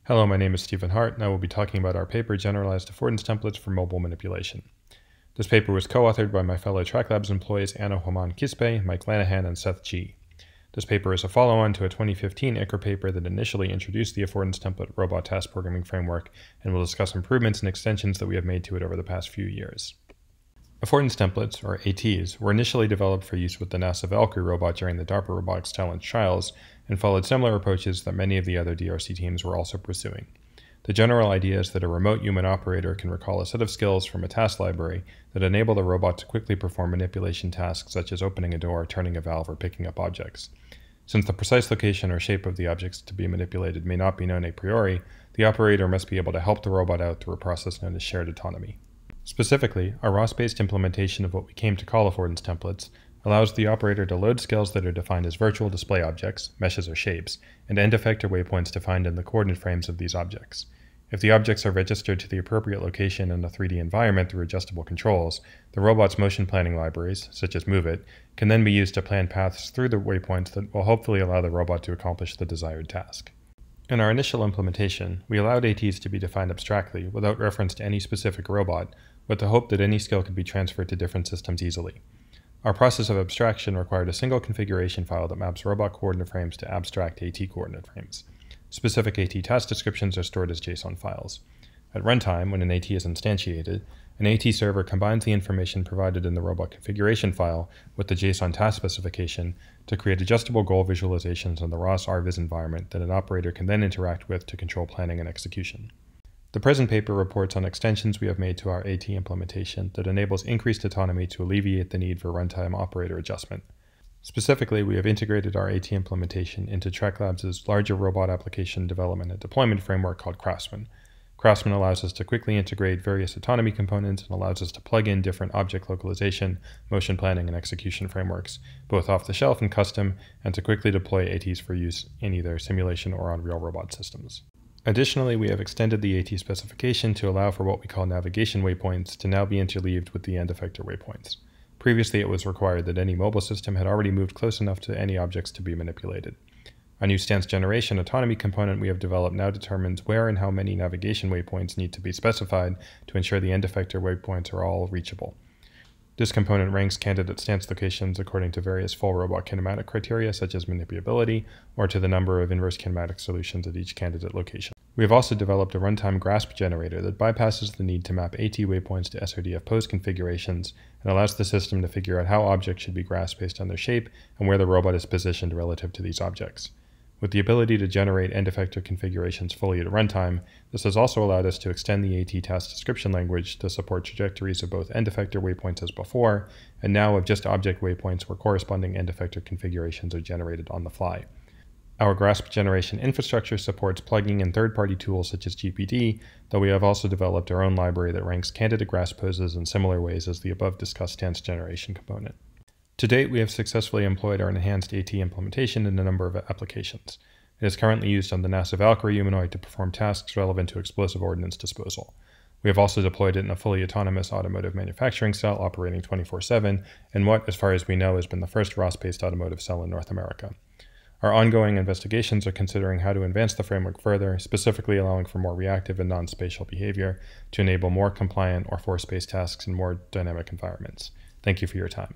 Hello, my name is Stephen Hart, and I will be talking about our paper, Generalized Affordance Templates for Mobile Manipulation. This paper was co-authored by my fellow TRACLabs employees Anna Homan-Kispe, Mike Lanahan, and Seth G. This paper is a follow-on to a 2015 ICRA paper that initially introduced the Affordance Template Robot Task Programming Framework and will discuss improvements and extensions that we have made to it over the past few years. Affordance templates, or ATs, were initially developed for use with the NASA Valkyrie robot during the DARPA Robotics Challenge trials and followed similar approaches that many of the other DRC teams were also pursuing. The general idea is that a remote human operator can recall a set of skills from a task library that enable the robot to quickly perform manipulation tasks such as opening a door, turning a valve, or picking up objects. Since the precise location or shape of the objects to be manipulated may not be known a priori, the operator must be able to help the robot out through a process known as shared autonomy. Specifically, our ROS-based implementation of what we came to call affordance templates allows the operator to load skills that are defined as virtual display objects, meshes or shapes, and end effector waypoints defined in the coordinate frames of these objects. If the objects are registered to the appropriate location in the 3D environment through adjustable controls, the robot's motion planning libraries, such as MoveIt, can then be used to plan paths through the waypoints that will hopefully allow the robot to accomplish the desired task. In our initial implementation, we allowed ATs to be defined abstractly without reference to any specific robot, with the hope that any skill could be transferred to different systems easily. Our process of abstraction required a single configuration file that maps robot coordinate frames to abstract AT coordinate frames. Specific AT task descriptions are stored as JSON files. At runtime, when an AT is instantiated, an AT server combines the information provided in the robot configuration file with the JSON task specification to create adjustable goal visualizations on the ROS RViz environment that an operator can then interact with to control planning and execution. The present paper reports on extensions we have made to our AT implementation that enables increased autonomy to alleviate the need for runtime operator adjustment. Specifically, we have integrated our AT implementation into TRACLabs' larger robot application development and deployment framework called Craftsman. Craftsman allows us to quickly integrate various autonomy components and allows us to plug in different object localization, motion planning, and execution frameworks, both off the shelf and custom, and to quickly deploy ATs for use in either simulation or on real robot systems. Additionally, we have extended the AT specification to allow for what we call navigation waypoints to now be interleaved with the end effector waypoints. Previously, it was required that any mobile system had already moved close enough to any objects to be manipulated. A new stance generation autonomy component we have developed now determines where and how many navigation waypoints need to be specified to ensure the end effector waypoints are all reachable. This component ranks candidate stance locations according to various full robot kinematic criteria such as manipulability or to the number of inverse kinematic solutions at each candidate location. We have also developed a runtime grasp generator that bypasses the need to map AT waypoints to SRDF pose configurations and allows the system to figure out how objects should be grasped based on their shape and where the robot is positioned relative to these objects. With the ability to generate end effector configurations fully at runtime, this has also allowed us to extend the AT task description language to support trajectories of both end effector waypoints as before, and now of just object waypoints where corresponding end effector configurations are generated on the fly. Our grasp generation infrastructure supports plugging in third-party tools such as GPD, though we have also developed our own library that ranks candidate grasp poses in similar ways as the above discussed stance generation component. To date, we have successfully employed our enhanced AT implementation in a number of applications. It is currently used on the NASA Valkyrie humanoid to perform tasks relevant to explosive ordnance disposal. We have also deployed it in a fully autonomous automotive manufacturing cell operating 24/7 in what, as far as we know, has been the first ROS-based automotive cell in North America. Our ongoing investigations are considering how to advance the framework further, specifically allowing for more reactive and non-spatial behavior to enable more compliant or force-based tasks in more dynamic environments. Thank you for your time.